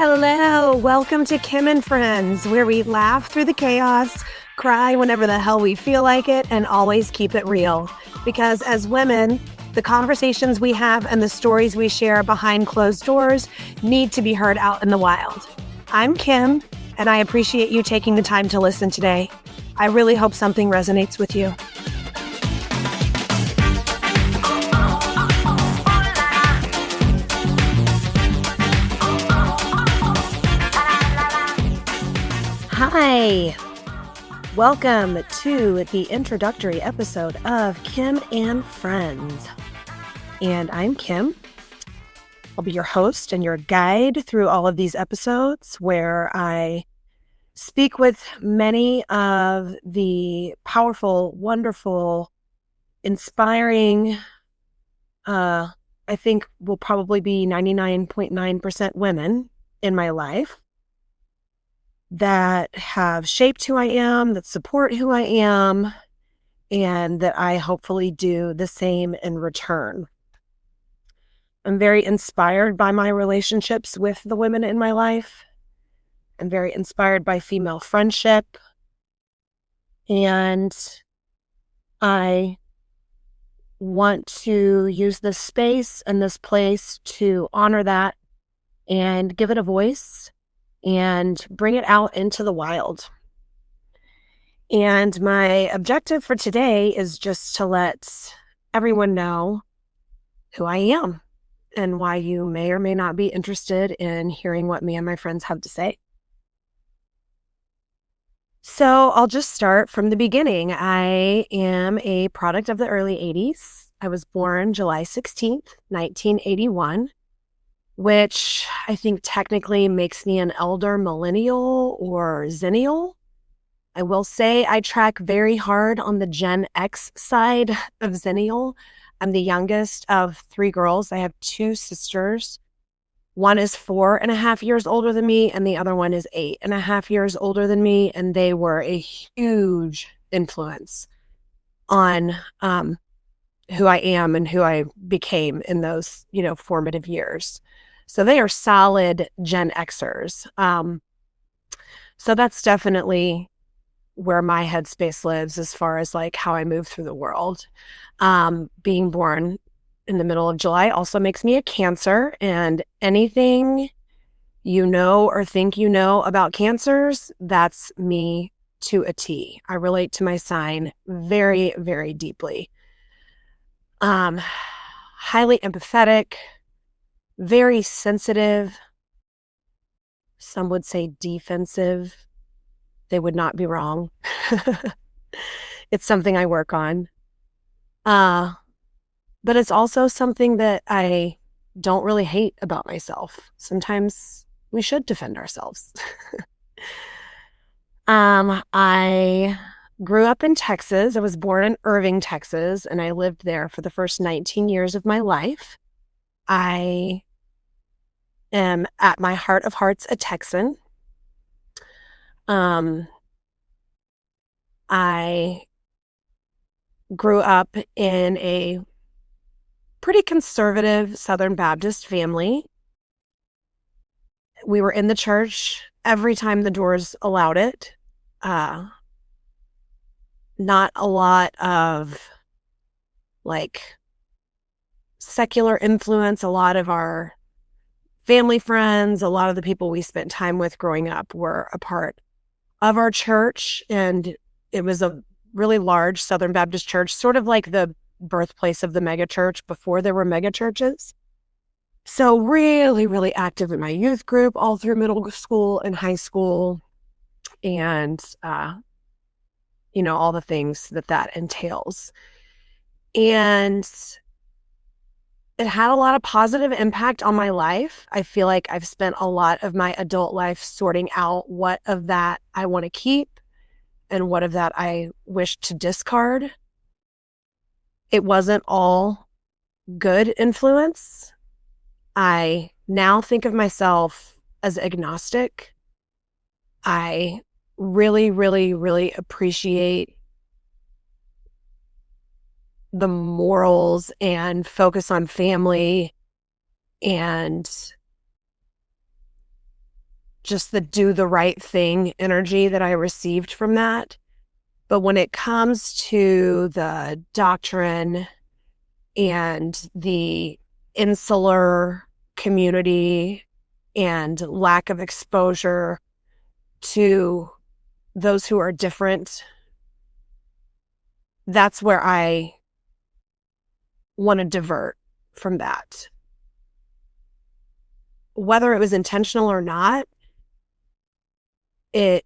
Hello, welcome to Kim and Friends, where we laugh through the chaos, cry whenever the hell we feel like it, and always keep it real. Because as women, the conversations we have and the stories we share behind closed doors need to be heard out in the wild. I'm Kim, and I appreciate you taking the time to listen today. I really hope something resonates with you. Hi, welcome to the introductory episode of Kim and Friends. And I'm Kim. I'll be your host and your guide through all of these episodes where I speak with many of the powerful, wonderful, inspiring, I think will probably be 99.9% women in my life that have shaped who I am, that support who I am, and that I hopefully do the same in return. I'm very inspired by my relationships with the women in my life. I'm very inspired by female friendship. And I want to use this space and this place to honor that and give it a voice and bring it out into the wild. And my objective for today is just to let everyone know who I am and why you may or may not be interested in hearing what me and my friends have to say. So I'll just start from the beginning. I am a product of the early 80s. I was born July 16th, 1981. Which I think technically makes me an elder millennial or zennial. I will say I track very hard on the Gen X side of zennial. I'm the youngest of three girls. I have two sisters. One is 4.5 years older than me, and the other one is 8.5 years older than me, and they were a huge influence on who I am and who I became in those, formative years. So they are solid Gen Xers. So that's definitely where my headspace lives as far as like how I move through the world. Being born in the middle of July also makes me a Cancer, and anything you know or think you know about Cancers, that's me to a T. I relate to my sign very, very deeply. Highly empathetic, very sensitive. Some would say defensive. They would not be wrong. It's something I work on. But it's also something that I don't really hate about myself. Sometimes we should defend ourselves. I grew up in Texas. I was born in Irving, Texas, and I lived there for the first 19 years of my life. I am at my heart of hearts a Texan. I grew up in a pretty conservative Southern Baptist family. We were in the church every time the doors allowed it. Not a lot of secular influence. A lot of our family friends, a lot of the people we spent time with growing up were a part of our church, and it was a really large Southern Baptist church, sort of like the birthplace of the megachurch before there were megachurches. So really, really active in my youth group all through middle school and high school, and all the things that entails. And it had a lot of positive impact on my life. I feel like I've spent a lot of my adult life sorting out what of that I want to keep and what of that I wish to discard. It wasn't all good influence. I now think of myself as agnostic. I really, really, really appreciate the morals and focus on family and just the do the right thing energy that I received from that. But when it comes to the doctrine and the insular community and lack of exposure to those who are different, that's where I want to divert from that. Whether it was intentional or not, it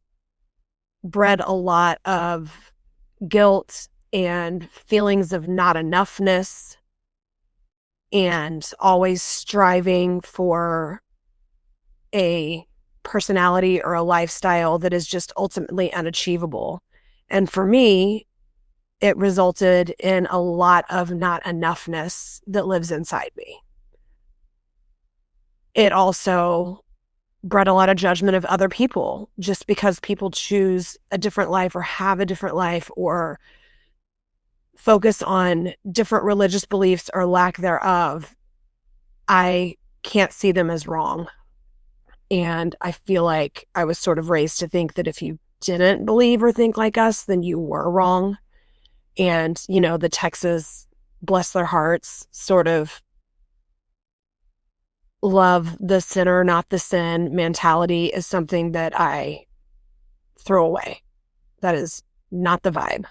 bred a lot of guilt and feelings of not enoughness and always striving for a personality or a lifestyle that is just ultimately unachievable. And for me, it resulted in a lot of not enoughness that lives inside me. It also bred a lot of judgment of other people just because people choose a different life or have a different life or focus on different religious beliefs or lack thereof. I can't see them as wrong. And I feel like I was sort of raised to think that if you didn't believe or think like us, then you were wrong. And, you know, the Texas, bless their hearts, sort of love the sinner, not the sin mentality is something that I throw away. That is not the vibe.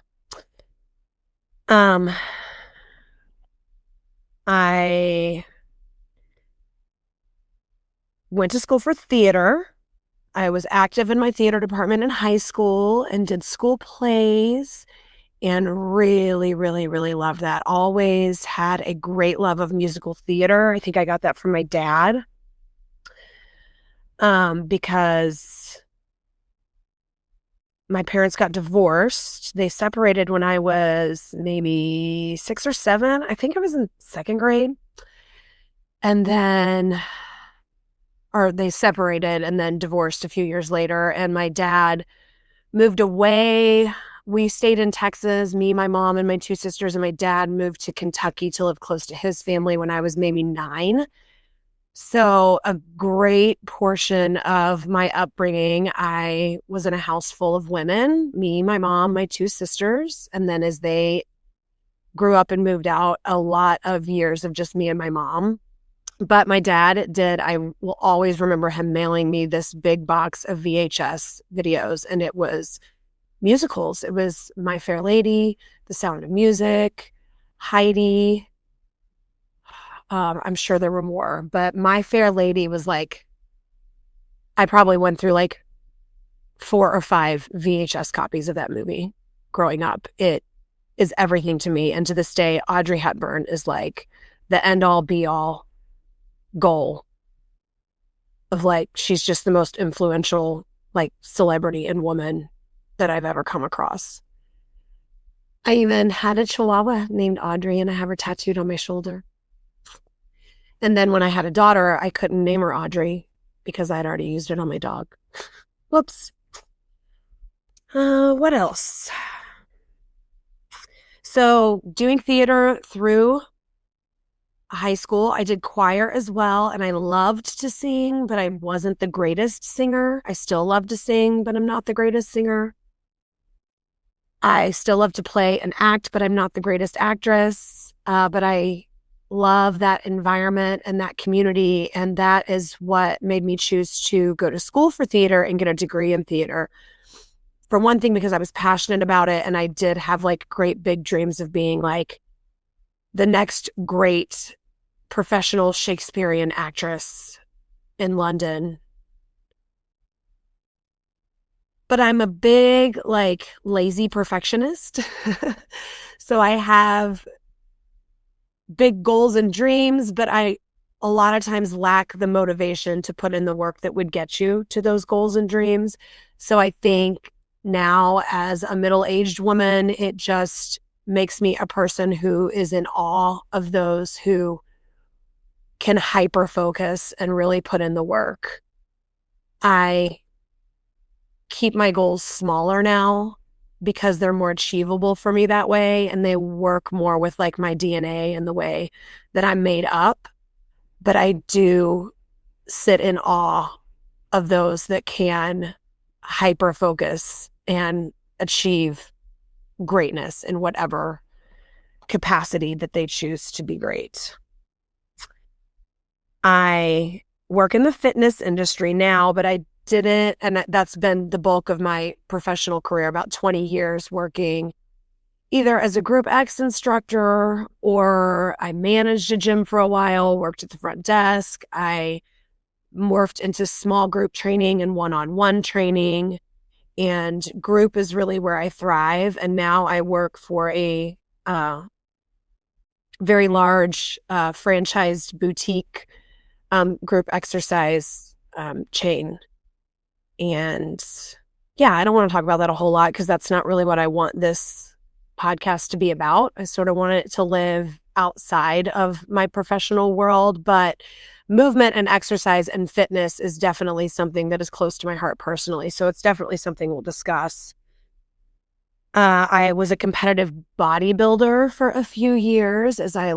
I went to school for theater. I was active in my theater department in high school and did school plays and really, really, really loved that. Always had a great love of musical theater. I think I got that from my dad. Because my parents got divorced. They separated when I was maybe 6 or 7. I think I was in second grade. And then, or they separated and then divorced a few years later. And my dad moved away. We stayed in Texas, me, my mom, and my 2 sisters. And my dad moved to Kentucky to live close to his family when I was maybe 9. So a great portion of my upbringing, I was in a house full of women, me, my mom, my 2 sisters. And then as they grew up and moved out, a lot of years of just me and my mom. But my dad did, I will always remember him mailing me this big box of VHS videos, and it was musicals. It was My Fair Lady, The Sound of Music, Heidi. I'm sure there were more, but My Fair Lady was like, I probably went through like 4 or 5 VHS copies of that movie growing up. It is everything to me. And to this day, Audrey Hepburn is like the end all be all goal of like, she's just the most influential like celebrity and woman that I've ever come across. I even had a chihuahua named Audrey and I have her tattooed on my shoulder. And then when I had a daughter, I couldn't name her Audrey because I had already used it on my dog. Whoops. What else? So doing theater through high school, I did choir as well, and I loved to sing, but I wasn't the greatest singer. I still love to sing, but I'm not the greatest singer. I still love to play and act, but I'm not the greatest actress. But I love that environment and that community, and that is what made me choose to go to school for theater and get a degree in theater. For one thing, because I was passionate about it, and I did have like great big dreams of being like the next great professional Shakespearean actress in London. But I'm a big, like, lazy perfectionist. So I have big goals and dreams, but I a lot of times lack the motivation to put in the work that would get you to those goals and dreams. So I think now as a middle-aged woman, it just makes me a person who is in awe of those who can hyper focus and really put in the work. I keep my goals smaller now because they're more achievable for me that way, and they work more with like my DNA and the way that I'm made up. But I do sit in awe of those that can hyper focus and achieve greatness in whatever capacity that they choose to be great. I work in the fitness industry now, but I didn't, and that's been the bulk of my professional career, about 20 years working either as a Group X instructor, or I managed a gym for a while, worked at the front desk. I morphed into small group training and one-on-one training, and group is really where I thrive. And now I work for a very large franchised boutique group exercise chain. And yeah, I don't want to talk about that a whole lot because that's not really what I want this podcast to be about. I sort of want it to live outside of my professional world, but movement and exercise and fitness is definitely something that is close to my heart personally. So it's definitely something we'll discuss. I was a competitive bodybuilder for a few years as I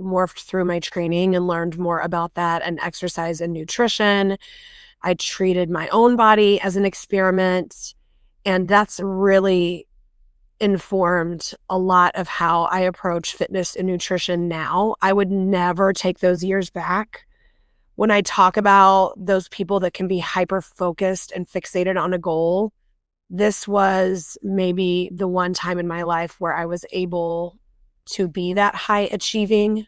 morphed through my training and learned more about that and exercise and nutrition. I treated my own body as an experiment, and that's really informed a lot of how I approach fitness and nutrition now. I would never take those years back. When I talk about those people that can be hyper-focused and fixated on a goal, this was maybe the one time in my life where I was able to be that high achieving.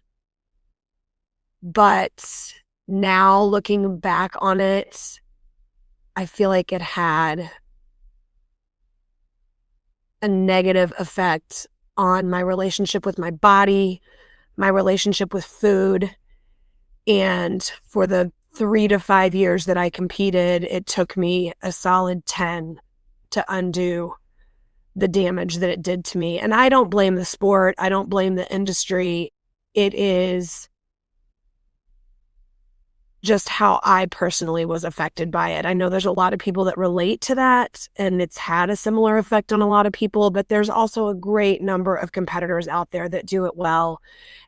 But now looking back on it, I feel like it had a negative effect on my relationship with my body, my relationship with food. And for the 3 to 5 years that I competed, it took me a solid 10 to undo the damage that it did to me. And I don't blame the sport. I don't blame the industry. It is just how I personally was affected by it. I know there's a lot of people that relate to that, and it's had a similar effect on a lot of people, but there's also a great number of competitors out there that do it well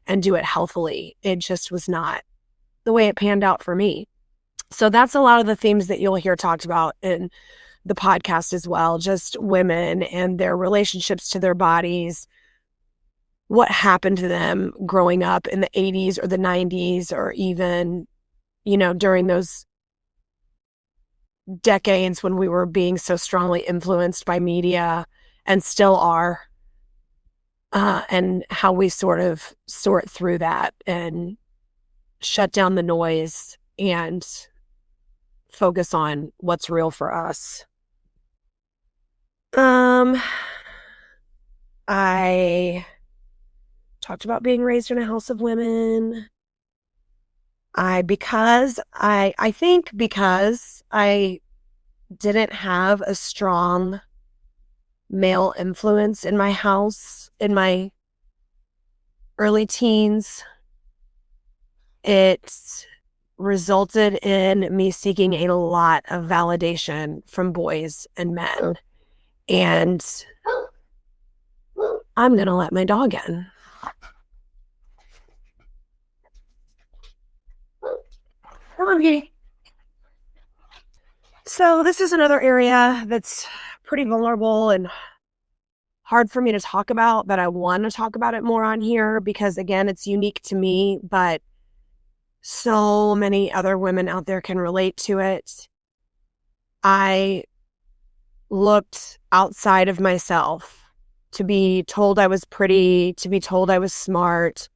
and do it healthily. It just was not the way it panned out for me. So that's a lot of the themes that you'll hear talked about in the podcast as well, just women and their relationships to their bodies, what happened to them growing up in the 80s or the 90s, or even during those decades when we were being so strongly influenced by media and still are, and how we sort of sort through that and shut down the noise and focus on what's real for us. I talked about being raised in a house of women. I think because I didn't have a strong male influence in my house in my early teens, it resulted in me seeking a lot of validation from boys and men. And I'm going to let my dog in. Come on, Kitty. So this is another area that's pretty vulnerable and hard for me to talk about, but I want to talk about it more on here because, again, it's unique to me, but so many other women out there can relate to it. I looked outside of myself to be told I was pretty, to be told I was smart,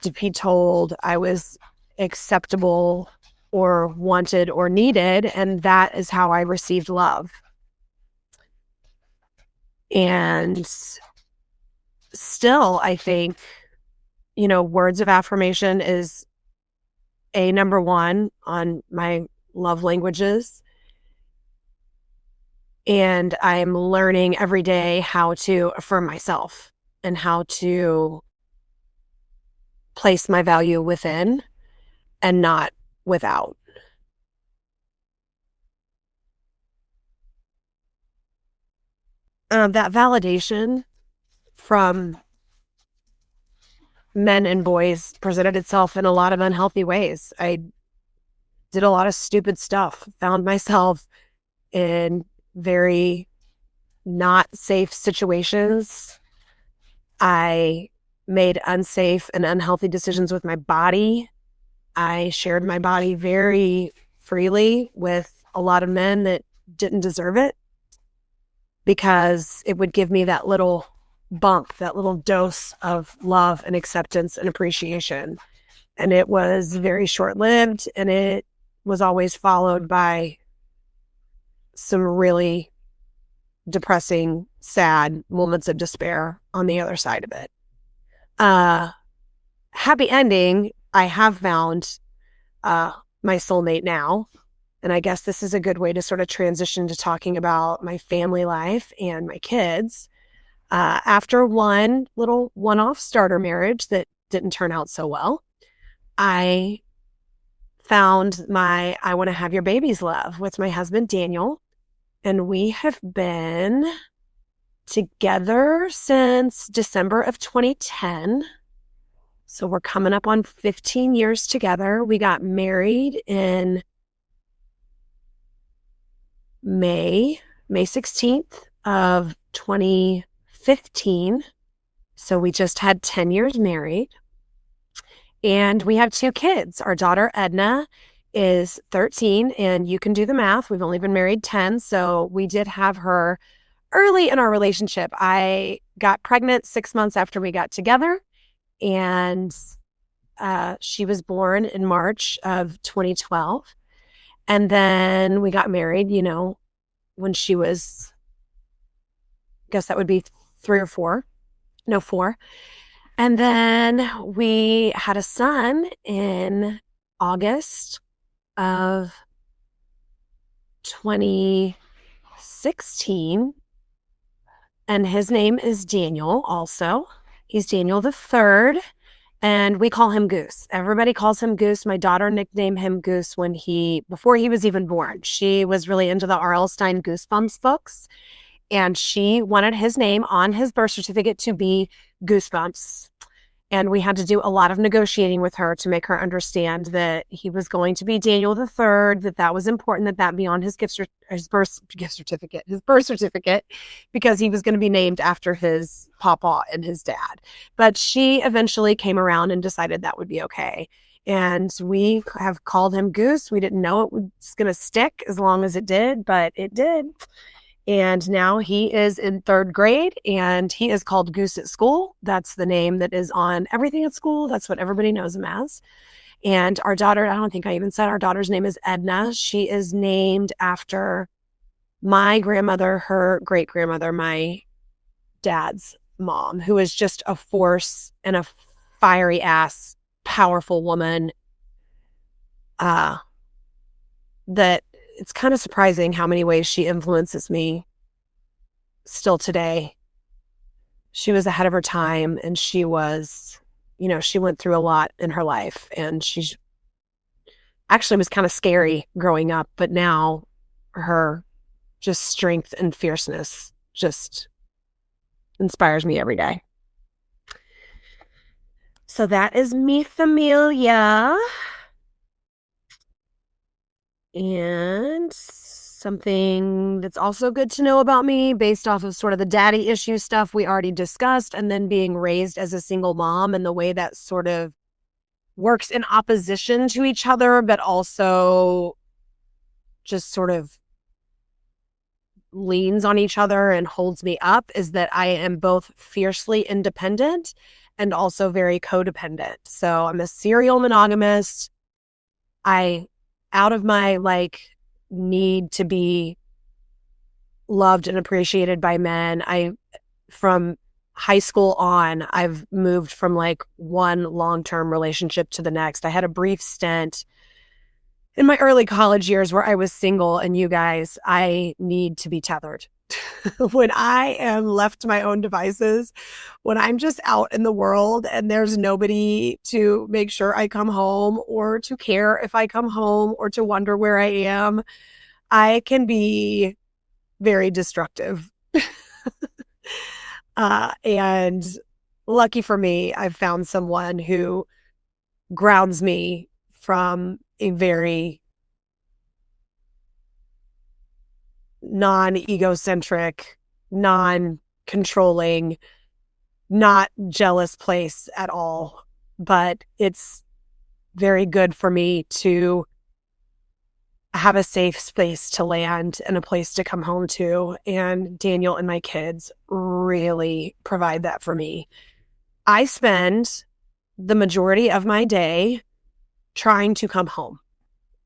to be told I was acceptable or wanted or needed, and that is how I received love. And still, I think, words of affirmation is number one on my love languages. And I'm learning every day how to affirm myself and how to place my value within and not without. That validation from men and boys presented itself in a lot of unhealthy ways. I did a lot of stupid stuff, found myself in very not safe situations. I made unsafe and unhealthy decisions with my body. I shared my body very freely with a lot of men that didn't deserve it because it would give me that little bump, that little dose of love and acceptance and appreciation. And it was very short-lived, and it was always followed by some really depressing, sad moments of despair on the other side of it. Happy ending, I have found my soulmate now. And I guess this is a good way to sort of transition to talking about my family life and my kids. After one little one-off starter marriage that didn't turn out so well, I found my I Want to Have Your Babies love with my husband, Daniel. And we have been together since December of 2010. So we're coming up on 15 years together. We got married in May 16th of 2015. So we just had 10 years married. And we have 2 kids. Our daughter, Edna, is 13, and you can do the math. We've only been married 10, so we did have her early in our relationship. I got pregnant 6 months after we got together, and she was born in March of 2012. And then we got married, when she was, I guess that would be 3 or 4. No, 4. And then we had a son in August of 2016. And his name is Daniel also. He's Daniel the third. And we call him Goose. Everybody calls him Goose. My daughter nicknamed him Goose before he was even born. She was really into the R.L. Stine Goosebumps books. And she wanted his name on his birth certificate to be Goosebumps. And we had to do a lot of negotiating with her to make her understand that he was going to be Daniel the third, that was important, that be on his birth certificate, because he was going to be named after his papa and his dad. But she eventually came around and decided that would be okay. And we have called him Goose. We didn't know it was going to stick as long as it did, but it did. And now he is in 3rd grade, and he is called Goose at school. That's the name that is on everything at school. That's what everybody knows him as. And our daughter, I don't think I even said our daughter's name is Edna. She is named after my grandmother, her great-grandmother, my dad's mom, who is just a force and a fiery ass, powerful woman. That it's kind of surprising how many ways she influences me still today. She was ahead of her time, and she was, she went through a lot in her life, and she actually was kind of scary growing up, but now her just strength and fierceness just inspires me every day. So that is me, familia. And something that's also good to know about me, based off of sort of the daddy issue stuff we already discussed, and then being raised as a single mom and the way that sort of works in opposition to each other, but also just sort of leans on each other and holds me up, is that I am both fiercely independent and also very codependent. So I'm a serial monogamist. Out of my need to be loved and appreciated by men, from high school on, I've moved from one long-term relationship to the next. I had a brief stint in my early college years where I was single, and you guys, I need to be tethered. When I am left to my own devices, when I'm just out in the world and there's nobody to make sure I come home, or to care if I come home, or to wonder where I am, I can be very destructive. And lucky for me, I've found someone who grounds me from a very non-egocentric, non-controlling, not jealous place at all. But it's very good for me to have a safe space to land and a place to come home to. And Daniel and my kids really provide that for me. I spend the majority of my day trying to come home.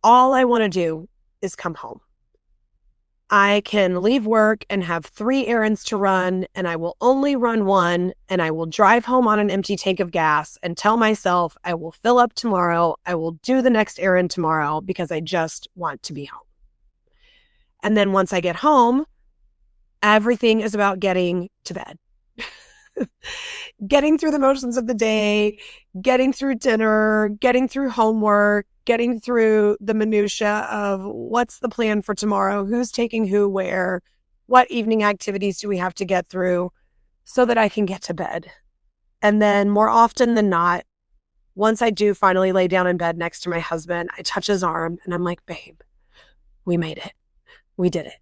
All I want to do is come home. I can leave work and have 3 errands to run, and I will only run one, and I will drive home on an empty tank of gas and tell myself I will fill up tomorrow. I will do the next errand tomorrow because I just want to be home. And then once I get home, everything is about getting to bed. Getting through the motions of the day, getting through dinner, getting through homework, getting through the minutia of what's the plan for tomorrow, who's taking who where, what evening activities do we have to get through so that I can get to bed. And then more often than not, once I do finally lay down in bed next to my husband, I touch his arm and I'm like, babe, we made it. We did it.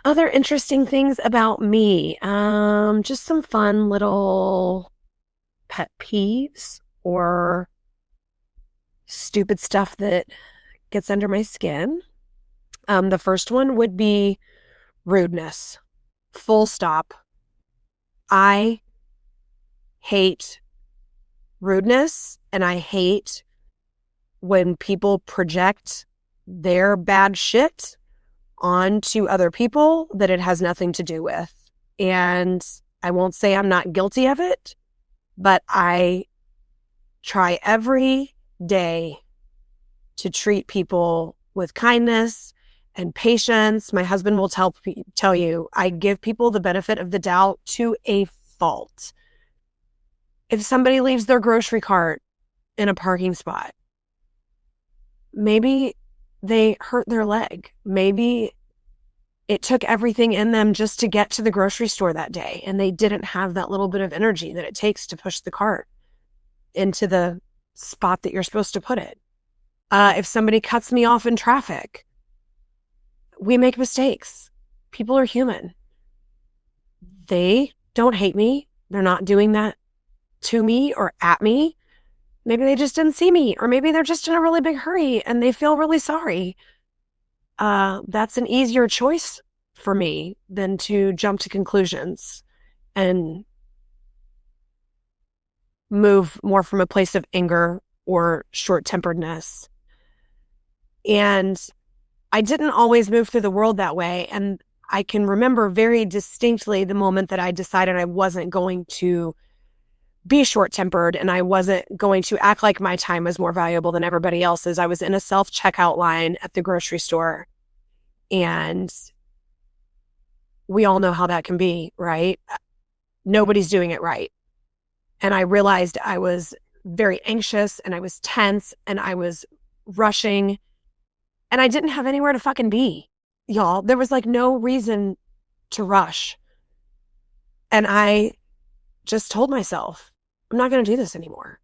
Other interesting things about me, just some fun little pet peeves or stupid stuff that gets under my skin. The first one would be rudeness. Full stop. I hate rudeness, and I hate when people project their bad shit onto other people that it has nothing to do with. And I won't say I'm not guilty of it, but I try every day to treat people with kindness and patience. My husband will tell you, I give people the benefit of the doubt to a fault. If somebody leaves their grocery cart in a parking spot, maybe they hurt their leg. Maybe it took everything in them just to get to the grocery store that day, and they didn't have that little bit of energy that it takes to push the cart into the spot that you're supposed to put it. If somebody cuts me off in traffic, we make mistakes. People are human. They don't hate me. They're not doing that to me or at me. Maybe they just didn't see me, or maybe they're just in a really big hurry and they feel really sorry. That's an easier choice for me than to jump to conclusions and move more from a place of anger or short-temperedness. And I didn't always move through the world that way. And I can remember very distinctly the moment that I decided I wasn't going to be short-tempered and I wasn't going to act like my time was more valuable than everybody else's. I was in a self-checkout line at the grocery store, and we all know how that can be, right? Nobody's doing it right. And I realized I was very anxious and I was tense and I was rushing and I didn't have anywhere to fucking be, y'all. There was like no reason to rush. And I just told myself, I'm not going to do this anymore.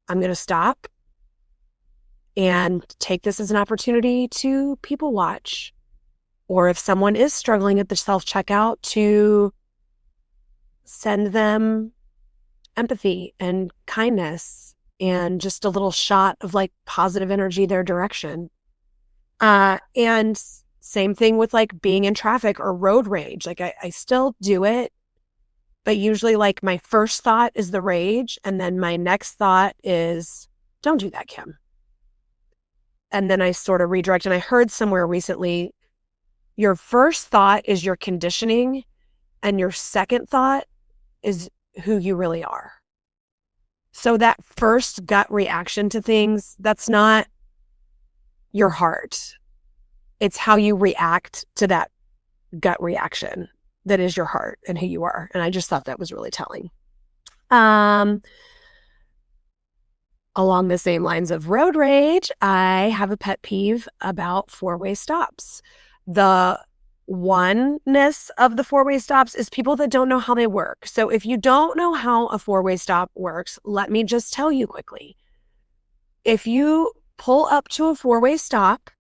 I'm going to stop and take this as an opportunity to people watch. Or if someone is struggling at the self-checkout, to send them empathy and kindness and just a little shot of like positive energy their direction. And same thing with like being in traffic or road rage. Like I still do it, but usually like my first thought is the rage. And then my next thought is, don't do that, Kim. And then I sort of redirect. And I heard somewhere recently, your first thought is your conditioning and your second thought is who you really are. So that first gut reaction to things, that's not your heart. It's how you react to that gut reaction that is your heart and who you are. And I just thought that was really telling. Along the same lines of road rage, I have a pet peeve about four-way stops. The oneness of the four-way stops is people that don't know how they work. So if you don't know how a four-way stop works, let me just tell you quickly. If you pull up to a four-way stop.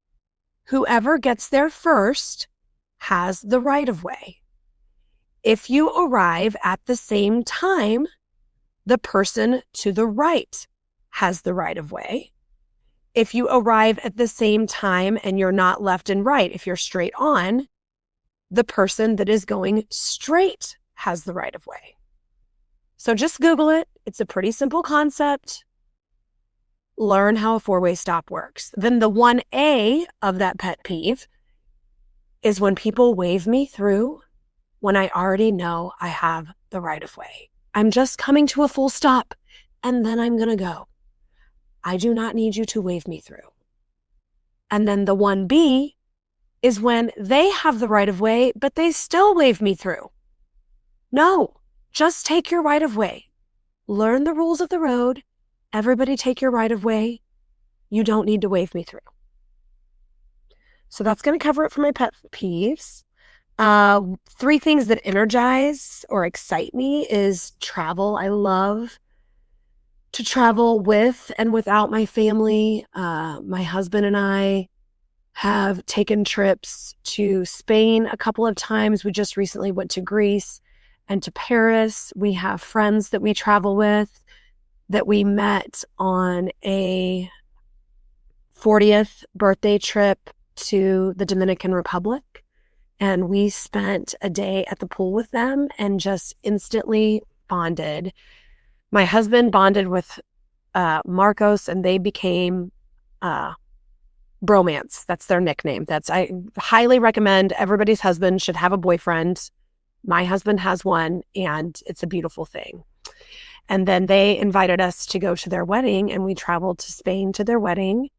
Whoever gets there first has the right of way. If you arrive at the same time, the person to the right has the right of way. If you arrive at the same time and you're not left and right, if you're straight on, the person that is going straight has the right of way. So just Google it. It's a pretty simple concept. Learn how a four-way stop works. Then the 1A of that pet peeve is when people wave me through when I already know I have the right of way. I'm just coming to a full stop and then I'm going to go. I do not need you to wave me through. And then the 1B is when they have the right of way, but they still wave me through. No, just take your right of way. Learn the rules of the road. Everybody take your right of way. You don't need to wave me through. So that's going to cover it for my pet peeves. 3 things that energize or excite me is travel. I love to travel with and without my family. My husband and I have taken trips to Spain a couple of times. We just recently went to Greece and to Paris. We have friends that we travel with that we met on a 40th birthday trip to the Dominican Republic. And we spent a day at the pool with them and just instantly bonded. My husband bonded with Marcos, and they became bromance. That's their nickname. I highly recommend everybody's husband should have a boyfriend. My husband has one, and it's a beautiful thing. And then they invited us to go to their wedding, and we traveled to Spain to their wedding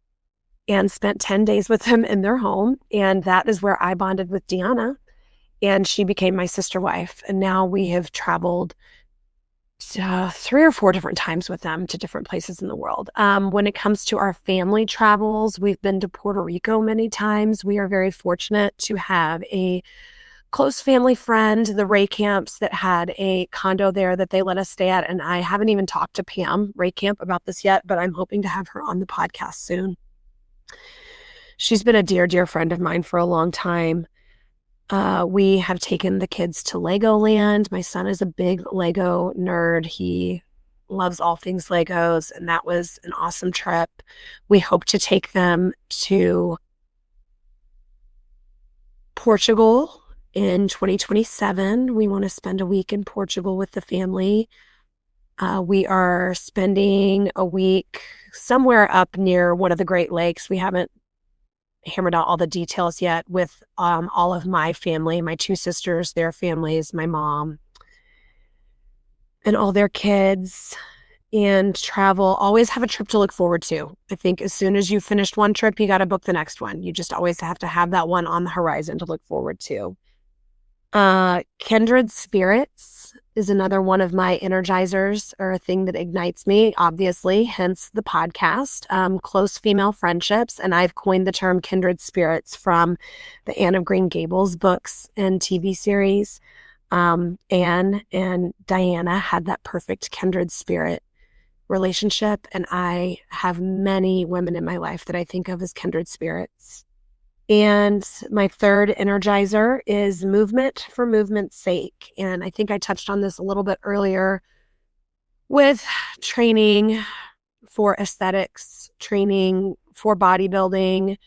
and spent 10 days with them in their home. And that is where I bonded with Deanna, and she became my sister wife. And now we have traveled 3 or 4 different times with them to different places in the world. When it comes to our family travels, we've been to Puerto Rico many times. We are very fortunate to have a close family friend, the Ray Camps, that had a condo there that they let us stay at. And I haven't even talked to Pam Ray Camp about this yet, but I'm hoping to have her on the podcast soon. She's been a dear, dear friend of mine for a long time. We have taken the kids to Legoland. My son is a big Lego nerd. He loves all things Legos, and that was an awesome trip. We hope to take them to Portugal in 2027. We want to spend a week in Portugal with the family. We are spending a week somewhere up near one of the Great Lakes. We haven't hammered out all the details yet with all of my family, my 2 sisters, their families, my mom, and all their kids. And travel, always have a trip to look forward to. I think as soon as you've finished one trip, you got to book the next one. You just always have to have that one on the horizon to look forward to. Kindred spirits is another one of my energizers, or a thing that ignites me, obviously, hence the podcast. Close female friendships, and I've coined the term kindred spirits from the Anne of Green Gables books and TV series. Anne and Diana had that perfect kindred spirit relationship, and I have many women in my life that I think of as kindred spirits. And my third energizer is movement for movement's sake. And I think I touched on this a little bit earlier with training for aesthetics, training for bodybuilding.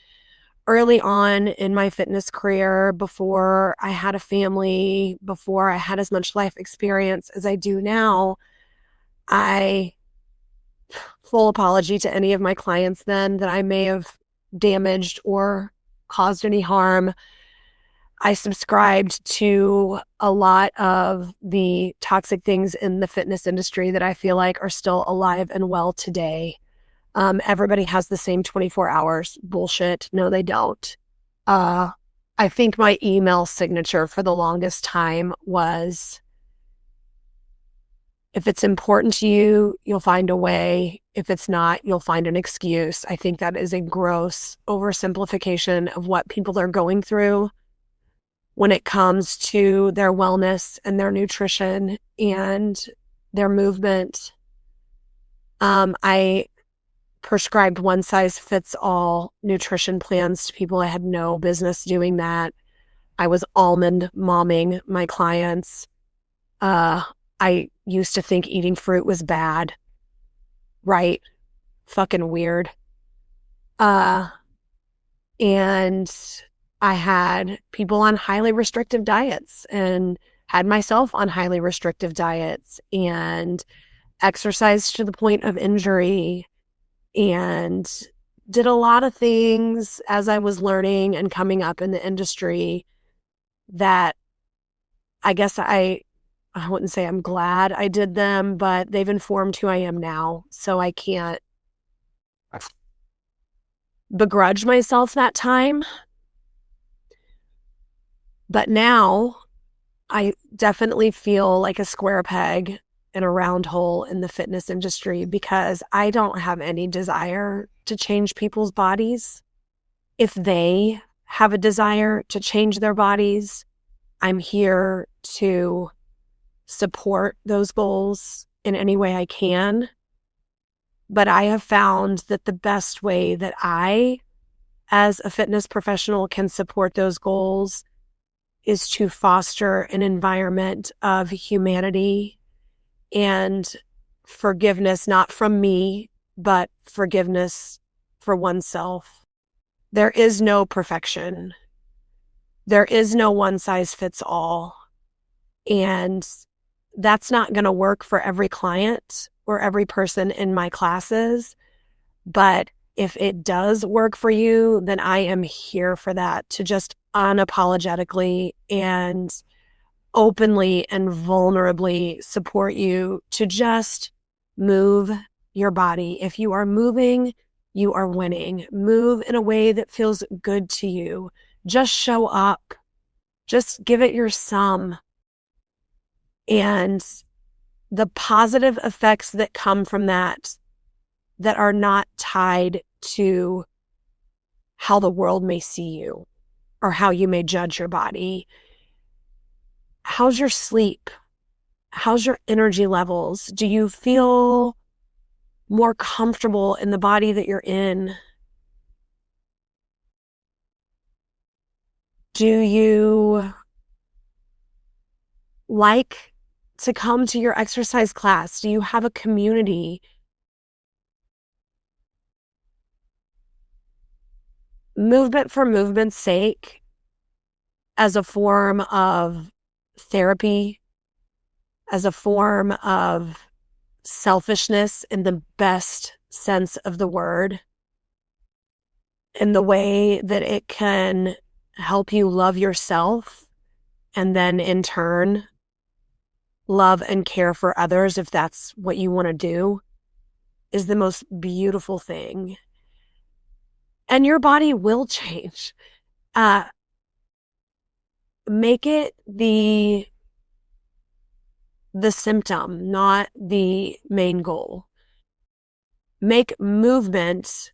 Early on in my fitness career, before I had a family, before I had as much life experience as I do now, full apology to any of my clients then that I may have damaged or caused any harm. I subscribed to a lot of the toxic things in the fitness industry that I feel like are still alive and well today. Everybody has the same 24 hours. Bullshit. No, they don't. I think my email signature for the longest time was, if it's important to you, you'll find a way. If it's not, you'll find an excuse. I think that is a gross oversimplification of what people are going through when it comes to their wellness and their nutrition and their movement. I prescribed one-size-fits-all nutrition plans to people. I had no business doing that. I was almond momming my clients. I used to think eating fruit was bad. Right? Fucking weird. And I had people on highly restrictive diets and had myself on highly restrictive diets and exercised to the point of injury and did a lot of things as I was learning and coming up in the industry that I guess I wouldn't say I'm glad I did them, but they've informed who I am now. So I can't begrudge myself that time. But now I definitely feel like a square peg in a round hole in the fitness industry because I don't have any desire to change people's bodies. If they have a desire to change their bodies, I'm here to support those goals in any way I can. But I have found that the best way that I, as a fitness professional, can support those goals is to foster an environment of humanity and forgiveness, not from me, but forgiveness for oneself. There is no perfection. There is no one size fits all. And that's not going to work for every client or every person in my classes. But if it does work for you, then I am here for that, to just unapologetically and openly and vulnerably support you to just move your body. If you are moving, you are winning. Move in a way that feels good to you. Just show up. Just give it your some. And the positive effects that come from that are not tied to how the world may see you or how you may judge your body. How's your sleep? How's your energy levels? Do you feel more comfortable in the body that you're in? Do you like to come to your exercise class? Do you have a community? Movement for movement's sake, as a form of therapy, as a form of selfishness in the best sense of the word, in the way that it can help you love yourself and then in turn love and care for others, if that's what you want to do, is the most beautiful thing. And your body will change. Make it the symptom, not the main goal. Make movement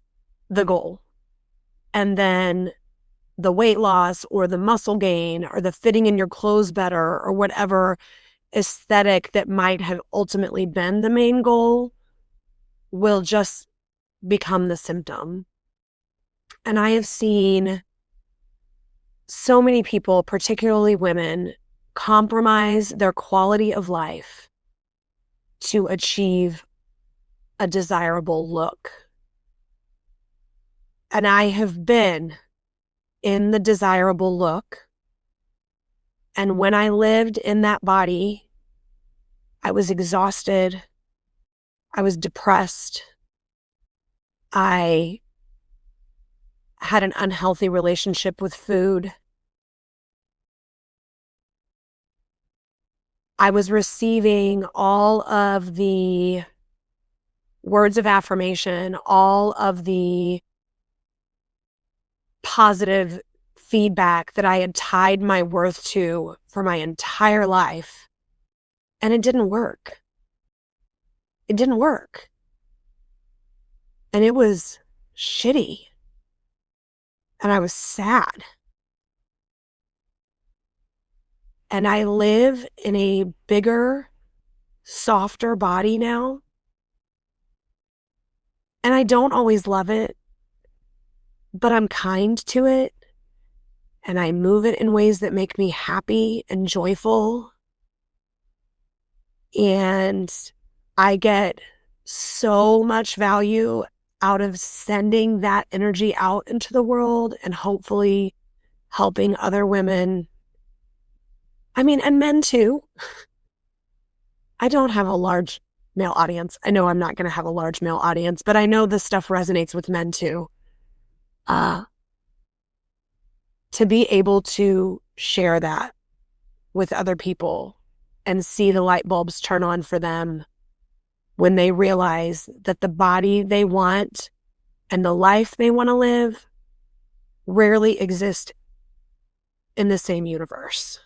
the goal. And then the weight loss or the muscle gain or the fitting in your clothes better or whatever aesthetic that might have ultimately been the main goal will just become the symptom. And I have seen so many people, particularly women, compromise their quality of life to achieve a desirable look. And I have been in the desirable look. And when I lived in that body, I was exhausted. I was depressed. I had an unhealthy relationship with food. I was receiving all of the words of affirmation, all of the positive feedback that I had tied my worth to for my entire life. And it didn't work. It didn't work. And it was shitty. And I was sad. And I live in a bigger, softer body now. And I don't always love it, but I'm kind to it and I move it in ways that make me happy and joyful. And I get so much value out of sending that energy out into the world and hopefully helping other women. I mean, and men too. I don't have a large male audience. I know I'm not going to have a large male audience, but I know this stuff resonates with men too. To be able to share that with other people and see the light bulbs turn on for them when they realize that the body they want and the life they want to live rarely exist in the same universe.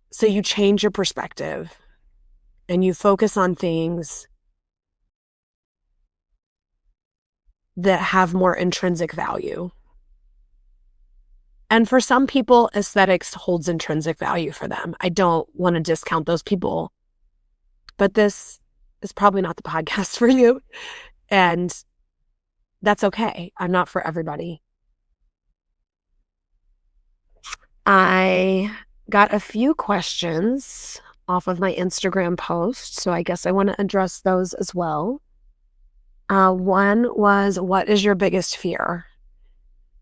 So you change your perspective and you focus on things that have more intrinsic value. And for some people, aesthetics holds intrinsic value for them. I don't want to discount those people, but this is probably not the podcast for you. And that's okay. I'm not for everybody. I got a few questions off of my Instagram post, so I guess I want to address those as well. One was, what is your biggest fear?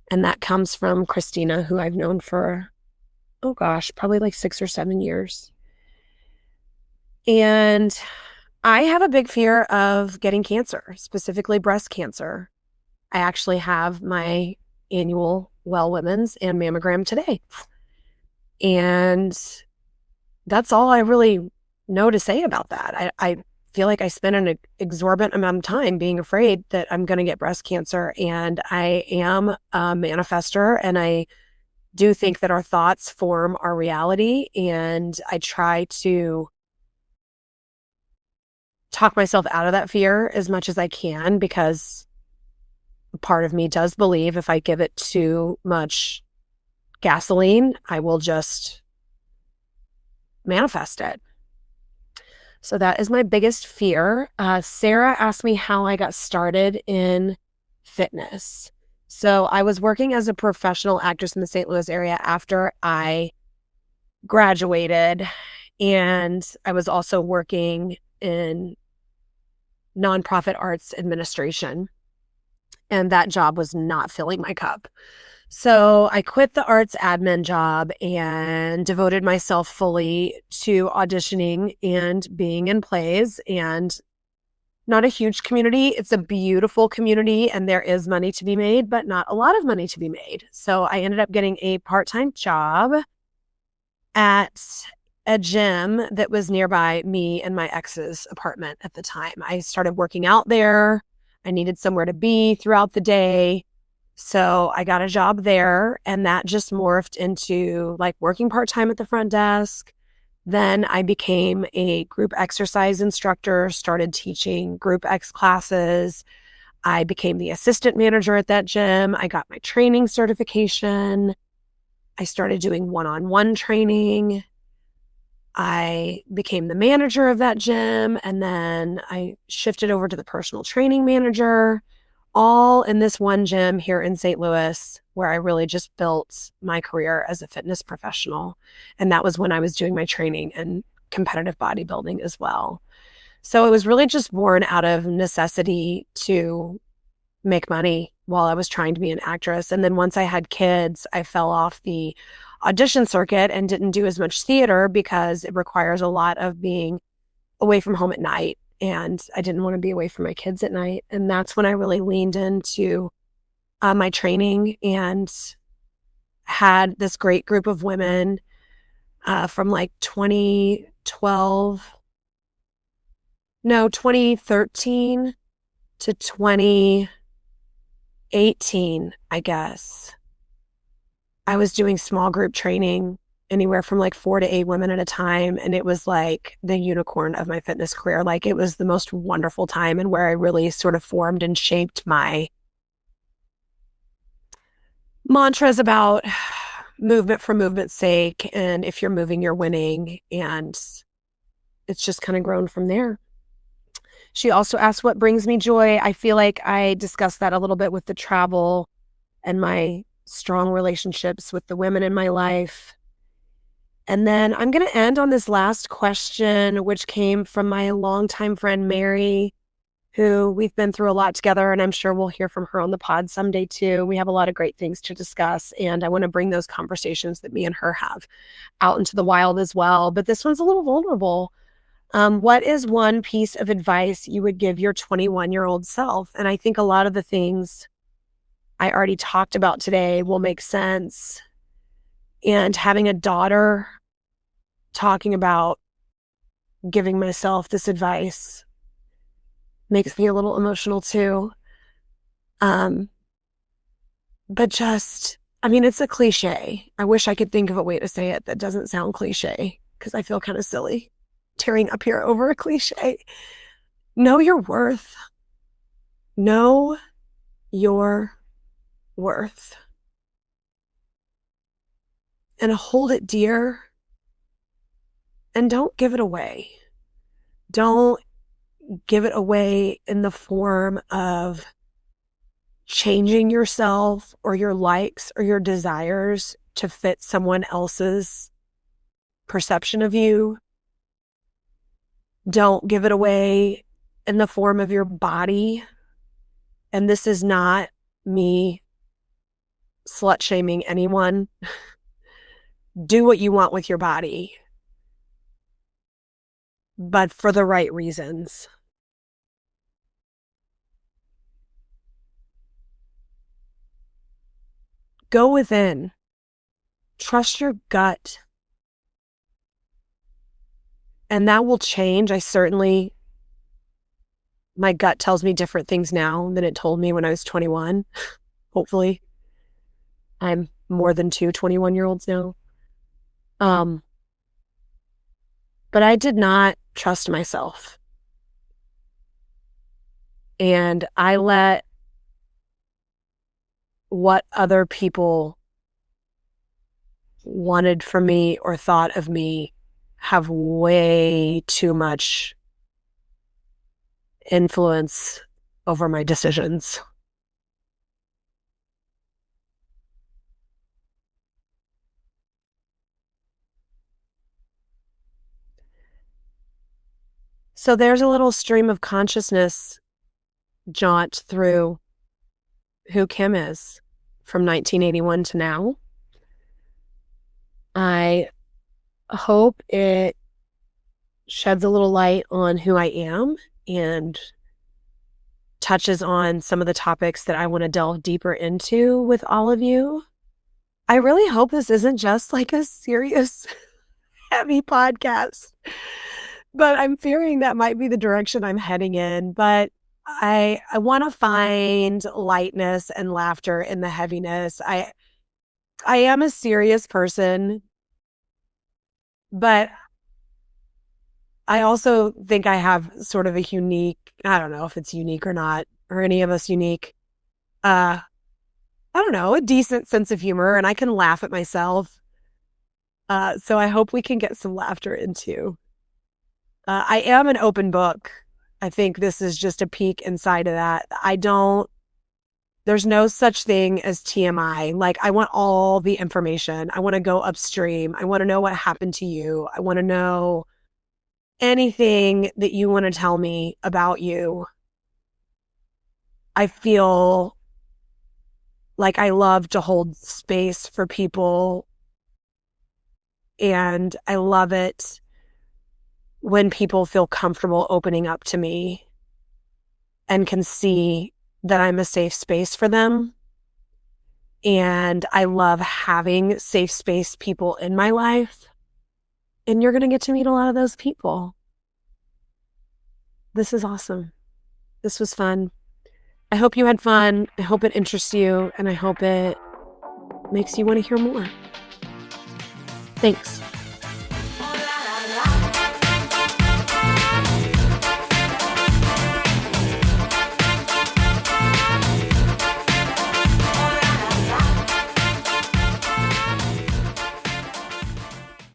And that comes from Christina, who I've known for, probably like 6 or 7 years. And I have a big fear of getting cancer, specifically breast cancer. I actually have my annual Well Women's and mammogram today. And that's all I really know to say about that. I feel like I spend an exorbitant amount of time being afraid that I'm going to get breast cancer. And I am a manifester, and I do think that our thoughts form our reality. And I try to talk myself out of that fear as much as I can, because part of me does believe if I give it too much gasoline, I will just manifest it. So that is my biggest fear. Sarah asked me how I got started in fitness. So I was working as a professional actress in the St. Louis area after I graduated, and I was also working in nonprofit arts administration, and that job was not filling my cup. So I quit the arts admin job and devoted myself fully to auditioning and being in plays. And not a huge community. It's a beautiful community, and there is money to be made, but not a lot of money to be made. So I ended up getting a part-time job at a gym that was nearby me and my ex's apartment at the time. I started working out there. I needed somewhere to be throughout the day. So I got a job there, and that just morphed into like working part-time at the front desk. Then I became a group exercise instructor, started teaching group X classes. I became the assistant manager at that gym. I got my training certification. I started doing one-on-one training. I became the manager of that gym, and then I shifted over to the personal training manager, all in this one gym here in St. Louis, where I really just built my career as a fitness professional. And that was when I was doing my training and competitive bodybuilding as well. So it was really just born out of necessity to make money while I was trying to be an actress. And then once I had kids, I fell off the audition circuit and didn't do as much theater because it requires a lot of being away from home at night. And I didn't want to be away from my kids at night. And that's when I really leaned into my training and had this great group of women from like 2013 to 2018, I guess. I was doing small group training, anywhere from like 4 to 8 women at a time. And it was like the unicorn of my fitness career. Like, it was the most wonderful time, and where I really sort of formed and shaped my mantras about movement for movement's sake. And if you're moving, you're winning. And it's just kind of grown from there. She also asked what brings me joy. I feel like I discussed that a little bit with the travel and my strong relationships with the women in my life. And then I'm going to end on this last question, which came from my longtime friend, Mary, who we've been through a lot together, and I'm sure we'll hear from her on the pod someday too. We have a lot of great things to discuss, and I want to bring those conversations that me and her have out into the wild as well. But this one's a little vulnerable. What is one piece of advice you would give your 21-year-old self? And I think a lot of the things I already talked about today will make sense. And having a daughter, talking about giving myself this advice makes me a little emotional too. But just, I mean, it's a cliche. I wish I could think of a way to say it that doesn't sound cliche, because I feel kind of silly tearing up here over a cliche. Know your worth. Know your worth. And hold it dear. And don't give it away. Don't give it away in the form of changing yourself or your likes or your desires to fit someone else's perception of you. Don't give it away in the form of your body. And this is not me slut shaming anyone. Do what you want with your body, but for the right reasons. Go within. Trust your gut. And that will change. My gut tells me different things now than it told me when I was 21. Hopefully. I'm more than 2 21-year-olds now. But I did not trust myself. And I let what other people wanted from me or thought of me have way too much influence over my decisions. So there's a little stream of consciousness jaunt through who Kim is from 1981 to now. I hope it sheds a little light on who I am and touches on some of the topics that I want to delve deeper into with all of you. I really hope this isn't just like a serious, heavy podcast, but I'm fearing that might be the direction I'm heading in. But I want to find lightness and laughter in the heaviness. I am a serious person, but I also think I have sort of a unique, I don't know if it's unique or not, or any of us unique, I don't know, a decent sense of humor, and I can laugh at myself. So I hope we can get some laughter into. I am an open book. I think this is just a peek inside of that. There's no such thing as TMI. Like, I want all the information. I want to go upstream. I want to know what happened to you. I want to know anything that you want to tell me about you. I feel like I love to hold space for people, and I love it when people feel comfortable opening up to me and can see that I'm a safe space for them. And I love having safe space people in my life. And you're going to get to meet a lot of those people. This is awesome. This was fun. I hope you had fun. I hope it interests you. And I hope it makes you want to hear more. Thanks.